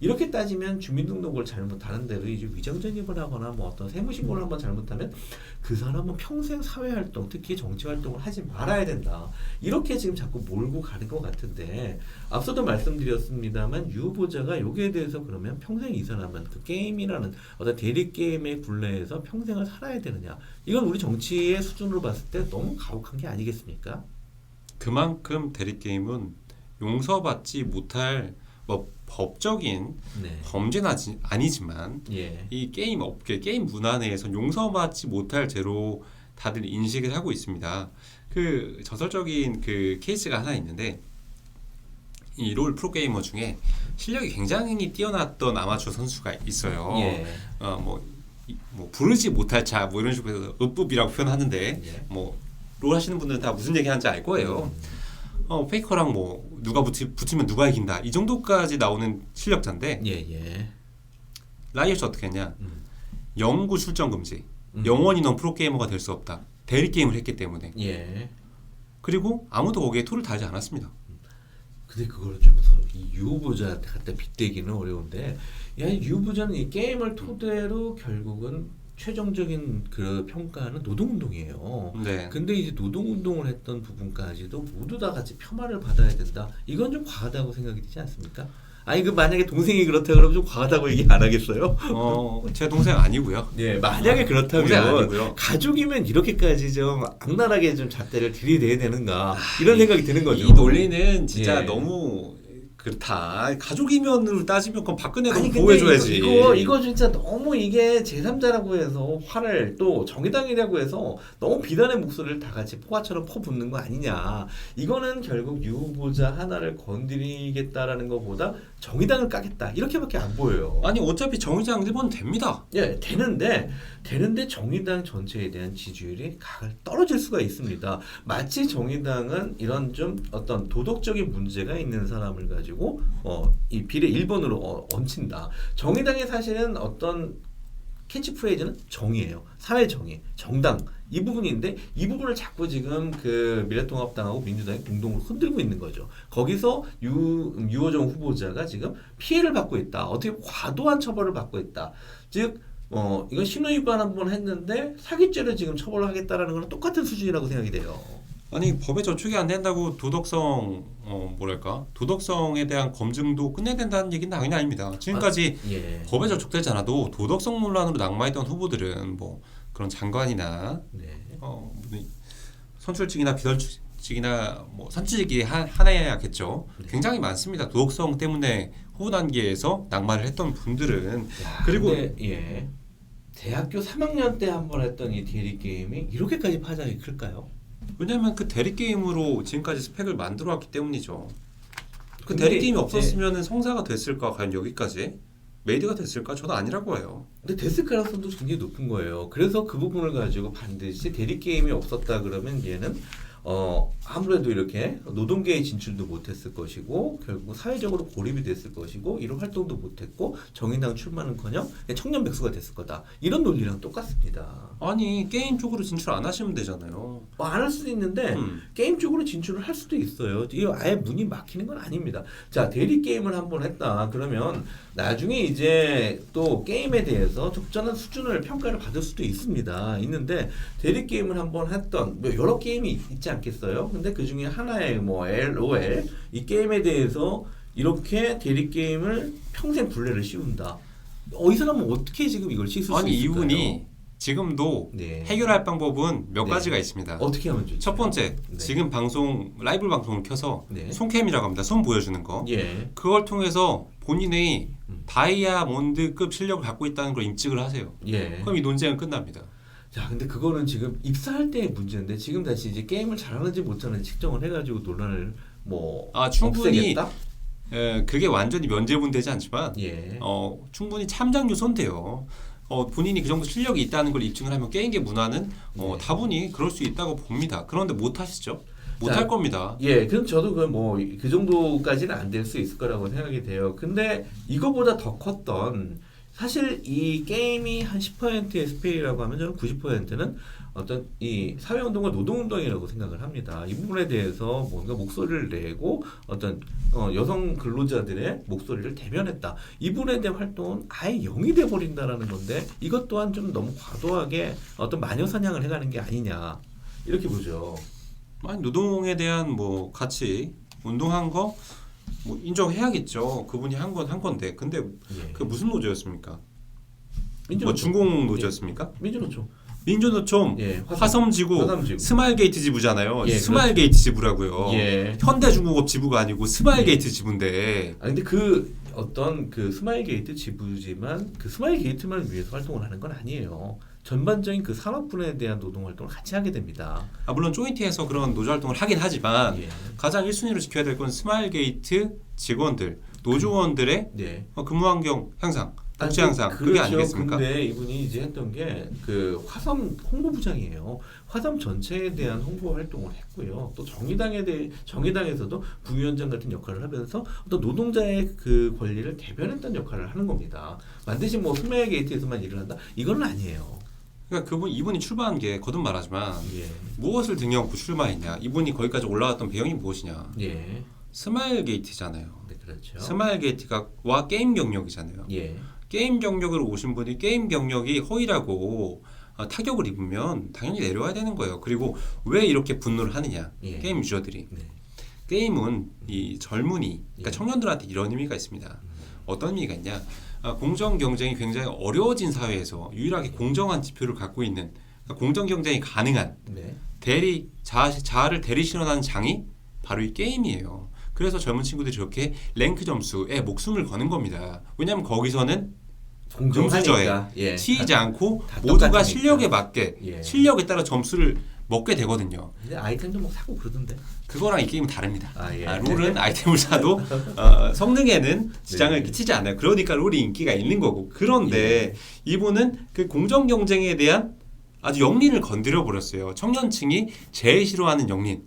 이렇게 따지면 주민등록을 잘못하는 대로 이제 위정전입을 하거나 뭐 어떤 세무신고를 한번 잘못하면 그 사람은 평생 사회활동, 특히 정치활동을 하지 말아야 된다. 이렇게 지금 자꾸 몰고 가는 것 같은데 앞서도 말씀드렸습니다만 유 후보자가 여기에 대해서 그러면 평생 이 사람은 그 게임이라는 어떤 대립게임의 굴레에서 평생을 살아야 되느냐. 이건 우리 정치의 수준으로 봤을 때 너무 가혹한 게 아니겠습니까? 그만큼 대립게임은 용서받지 못할 뭐 법적인 네. 범죄는 아니지만 예. 이 게임 업계, 게임 문화 내에서 용서받지 못할 죄로 다들 인식을 하고 있습니다. 그 전설적인 그 케이스가 하나 있는데 이 롤 프로게이머 중에 실력이 굉장히 뛰어났던 아마추어 선수가 있어요. 예. 뭐 부르지 못할 자 뭐 이런 식으로 해서 읍읍이라고 표현하는데 예. 뭐 롤 하시는 분들은 다 무슨 얘기 하는지 알 거예요. 페이커랑 뭐 누가 붙으면 누가 이긴다 이 정도까지 나오는 실력자인데 예. 라이엇이 어떻게 했냐? 영구 출전 금지. 음. 영원히 넌 프로게이머가 될 수 없다. 대리 게임을 했기 때문에. 예. 그리고 아무도 거기에 토를 달지 않았습니다. 근데 그걸 좀 이 유후보자한테 갖다 빗대기는 어려운데, 야, 이 유후보자는 이 게임을 토대로 결국은 최종적인 그 평가는 노동운동이에요. 네. 근데 이제 노동운동을 했던 부분까지도 모두 다 같이 폄하를 받아야 된다. 이건 좀 과하다고 생각이 되지 않습니까? 아니, 만약에 동생이 그렇다 그러면 좀 과하다고 얘기 안 하겠어요? 제 동생 아니고요. 네, 만약에 동생 그렇다면 아니고요. 가족이면 이렇게까지 좀 악랄하게 좀 잣대를 들이대야 되는가 이런 생각이 드는 거죠. 이 논리는 진짜 예. 너무 그렇다. 가족이면으로 따지면 그건 박근혜도 아니, 근데 보호해줘야지. 이거 진짜 너무 이게 제3자라고 해서 화를 또 정의당이라고 해서 너무 비난의 목소리를 다 같이 포화처럼 퍼붓는 거 아니냐. 이거는 결국 유 후보자 하나를 건드리겠다라는 것보다 정의당을 까겠다. 이렇게밖에 안 보여요. 아니 어차피 정의당 1번 됩니다. 예, 되는데 정의당 전체에 대한 지지율이 떨어질 수가 있습니다. 마치 정의당은 이런 좀 어떤 도덕적인 문제가 있는 사람을 가지고 이 비례 1번으로 얹힌다. 정의당의 사실은 어떤 캐치프레이즈는 정의예요. 사회 정의, 정당 이 부분인데 이 부분을 자꾸 지금 그 미래통합당하고 민주당이 공동으로 흔들고 있는 거죠. 거기서 유호정 후보자가 지금 피해를 받고 있다. 어떻게 과도한 처벌을 받고 있다. 즉 이건 신호 위반 한번 했는데 사기죄를 지금 처벌하겠다라는 거랑 똑같은 수준이라고 생각이 돼요. 아니 법에 저촉이 안 된다고 도덕성 뭐랄까 도덕성에 대한 검증도 끝내야 된다는 얘기는 당연히 아닙니다. 지금까지 예. 법에 저촉되지 않아도 도덕성 논란으로 낙마했던 후보들은 뭐 그런 장관이나 네. 무슨 선출직이나 비선출직이나 뭐 선출직이 하나야겠죠. 네. 굉장히 많습니다. 도덕성 때문에 후보 단계에서 낙마를 했던 분들은 야, 그리고 근데, 예. 대학교 3학년 때 한 번 했던 이 대리 게임이 이렇게까지 파장이 클까요? 왜냐하면 그 대리 게임으로 지금까지 스펙을 만들어 왔기 때문이죠. 그 근데 대리 게임이 이제- 없었으면 성사가 됐을까? 과연 여기까지 메이드가 됐을까? 저는 아니라고 해요. 근데 됐을 가능성도 굉장히 높은 거예요. 그래서 그 부분을 가지고 반드시 대리 게임이 없었다 그러면 얘는 아무래도 이렇게 노동계에 진출도 못했을 것이고 결국 사회적으로 고립이 됐을 것이고 이런 활동도 못했고 정의당 출마는커녕 청년 백수가 됐을 거다. 이런 논리랑 똑같습니다. 아니 게임 쪽으로 진출 안 하시면 되잖아요. 안 할 수도 있는데 게임 쪽으로 진출을 할 수도 있어요. 이거 아예 문이 막히는 건 아닙니다. 자, 대리 게임을 한번 했다. 그러면 나중에 이제 또 게임에 대해서 적절한 수준을 평가를 받을 수도 있습니다. 있는데 대리 게임을 한번 했던 뭐 여러 게임이 있지 않겠어요? 근데 그 중에 하나의 뭐 LOL 이 게임에 대해서 이렇게 대리 게임을 평생 굴레를 씌운다. 이 사람은 어떻게 지금 이걸 씻을 수 아니 있을까요? 이분이 지금도 네. 해결할 방법은 몇 네. 가지가 있습니다. 어떻게 하면 좋죠? 첫 번째, 네. 지금 방송 라이브 방송을 켜서 네. 손캠이라고 합니다. 손 보여주는 거. 예. 그걸 통해서 본인의 다이아몬드급 실력을 갖고 있다는 걸 인증을 하세요. 예. 그럼 이 논쟁은 끝납니다. 자, 근데 그거는 지금 입사할 때의 문제인데 지금 다시 이제 게임을 잘하는지 못하는지 측정을 해가지고 논란을 뭐 충분히 없애겠다? 그게 완전히 면제분되지 않지만 예. 충분히 참작 요소인데요. 본인이 그 정도 실력이 있다는 걸 입증을 하면 게임계 문화는 네. 다분히 그럴 수 있다고 봅니다. 그런데 못 하시죠? 못 자, 할 겁니다. 예, 그럼 저도 그 정도까지는 안 될 수 있을 거라고 생각이 돼요. 근데 이거보다 더 컸던 사실 이 게임이 한 10%의 스페이라고 하면 저는 90%는 어떤 이 사회운동과 노동운동이라고 생각을 합니다. 이 부분에 대해서 뭔가 목소리를 내고 어떤 여성 근로자들의 목소리를 대변했다. 이 부분에 대한 활동은 아예 0이 돼버린다라는 건데 이것 또한 좀 너무 과도하게 어떤 마녀사냥을 해가는 게 아니냐 이렇게 보죠. 아니 노동에 대한 뭐 가치 운동한 거 뭐 인정해야겠죠. 그분이 한 건 한 건데 근데 예. 그 무슨 노조였습니까? 민주노총. 뭐 중공 노조였습니까? 민주노총. 민주노총 예, 화섬지구 화섬지구. 스마일게이트 지부잖아요. 예, 스마일게이트 지부라고요. 예. 현대중공업 지부가 아니고 스마일게이트 지부인데 근데 그 어떤 그 스마일 게이트 지부지만 그 스마일 게이트만 위해서 활동을 하는 건 아니에요. 전반적인 그 산업분야에 대한 노동 활동을 같이 하게 됩니다. 물론 조인트에서 그런 노조 활동을 하긴 하지만 예. 가장 1순위로 지켜야 될 건 스마일게이트 직원들, 노조원들의 네. 근무 환경 향상, 복지 향상 그게 아니겠습니까? 근데 이분이 이제 했던 게 그 화섬 홍보부장이에요. 화섬 전체에 대한 홍보 활동을 했고요. 또 정의당에서도 부위원장 같은 역할을 하면서 어떤 노동자의 그 권리를 대변했던 역할을 하는 겁니다. 반드시 뭐 스마일 게이트에서만 일을 한다? 이건 아니에요. 그러니까 이분이 출마한 게 거듭 말하지만 예. 무엇을 등에 업고 출마했냐? 이분이 거기까지 올라왔던 배경이 무엇이냐? 예. 스마일게이트잖아요. 네, 그렇죠. 스마일게이트가 와 게임 경력이잖아요. 예. 게임 경력으로 오신 분이 게임 경력이 허위라고 타격을 입으면 당연히 내려와야 되는 거예요. 그리고 왜 이렇게 분노를 하느냐? 예. 게임 유저들이. 네. 게임은 이 젊은이, 그러니까 예. 청년들한테 이런 의미가 있습니다. 어떤 의미가 있냐? 공정 경쟁이 굉장히 어려워진 사회에서 유일하게 공정한 지표를 갖고 있는 그러니까 공정 경쟁이 가능한 네. 자아를 대리 실현하는 장이 바로 이 게임이에요. 그래서 젊은 친구들이 저렇게 랭크 점수에 목숨을 거는 겁니다. 왜냐하면 거기서는 금수저에 예. 치이지 않고 다 모두가 똑같으니까. 실력에 맞게 예. 실력에 따라 점수를 먹게 되거든요. 근데 아이템도 막 사고 그러던데. 그거랑 이 게임은 다릅니다. 예. 룰은 아이템을 사도 성능에는 지장을 네. 끼치지 않아요. 그러니까 룰이 인기가 있는 거고. 그런데 이분은 그 공정 경쟁에 대한 아주 영린을 건드려 버렸어요. 청년층이 제일 싫어하는 영린.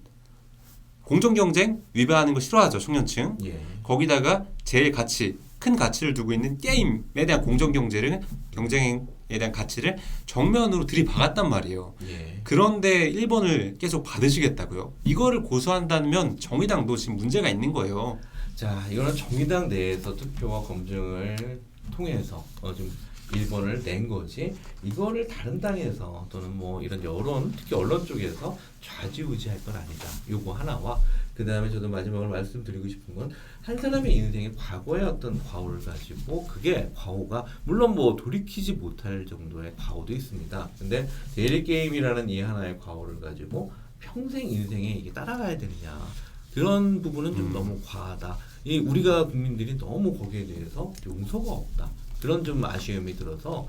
공정 경쟁 위반하는 거 싫어하죠, 청년층. 예. 거기다가 제일 큰 가치를 두고 있는 게임에 대한 공정 경쟁에 대한 가치를 정면으로 들이박았단 말이에요. 예. 그런데 1번을 계속 받으시겠다고요? 이거를 고소한다면 정의당도 지금 문제가 있는 거예요. 자, 이거는 정의당 내에서 투표와 검증을 통해서 좀 1번을 낸 거지. 이거를 다른 당에서 또는 뭐 이런 여론, 특히 언론 쪽에서 좌지우지할 건 아니다. 요거 하나와 그 다음에 저도 마지막으로 말씀드리고 싶은 건 한 사람의 인생의 과거의 어떤 과오를 가지고 그게 과오가 물론 뭐 돌이키지 못할 정도의 과오도 있습니다. 근데 데일리 게임이라는 이 하나의 과오를 가지고 평생 인생에 이게 따라가야 되느냐 그런 부분은 좀 너무 과하다. 이 우리가 국민들이 너무 거기에 대해서 용서가 없다. 그런 좀 아쉬움이 들어서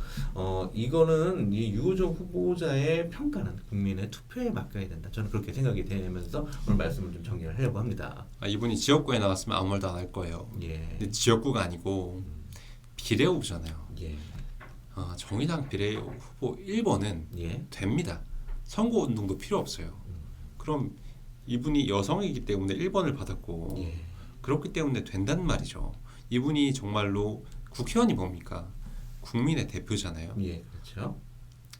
이거는 이 유호정 후보자의 평가는 국민의 투표에 맡겨야 된다. 저는 그렇게 생각이 되면서 오늘 말씀을 좀 정리를 하려고 합니다. 이분이 지역구에 나왔으면 아무 말도 안 할 거예요. 예. 근데 지역구가 아니고 비례 후보잖아요. 예. 정의당 비례 후보 1번은 예. 됩니다. 선거 운동도 필요 없어요. 그럼 이분이 여성이기 때문에 1번을 받았고 예. 그렇기 때문에 된다는 말이죠. 이분이 정말로 국회의원이 뭡니까? 국민의 대표잖아요. 예. 그렇죠.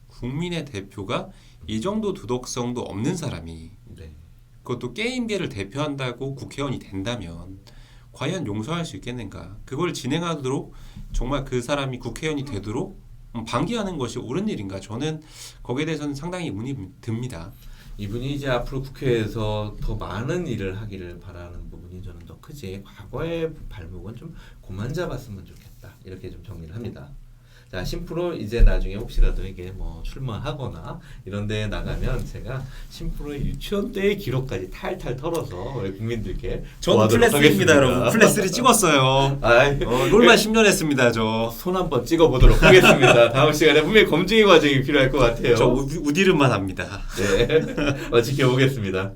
국민의 대표가 이 정도 도덕성도 없는 사람이 네. 그것도 게임계를 대표한다고 국회의원이 된다면 과연 용서할 수 있겠는가? 그걸 진행하도록 정말 그 사람이 국회의원이 되도록 방기하는 것이 옳은 일인가? 저는 거기에 대해서는 상당히 의문이 듭니다. 이분이 이제 앞으로 국회에서 더 많은 일을 하기를 바라는 부분이 저는 더 크지. 과거의 발목은 좀 그만 잡았으면 좋겠다. 이렇게 좀 정리를 합니다. 자, 심프로 이제 나중에 혹시라도 이게 뭐 출마하거나 이런 데에 나가면 제가 심프로의 유치원 때의 기록까지 탈탈 털어서 우리 국민들께 저는 보도록 플랫3입니다, 하겠습니다. 여러분. 플랫3 찍었어요. 아이, 롤만 10년 했습니다, 저. 손 한번 찍어보도록 하겠습니다. 다음 시간에 분명히 검증의 과정이 필요할 것 같아요. 저 우디름만 합니다. 네, 지켜보겠습니다.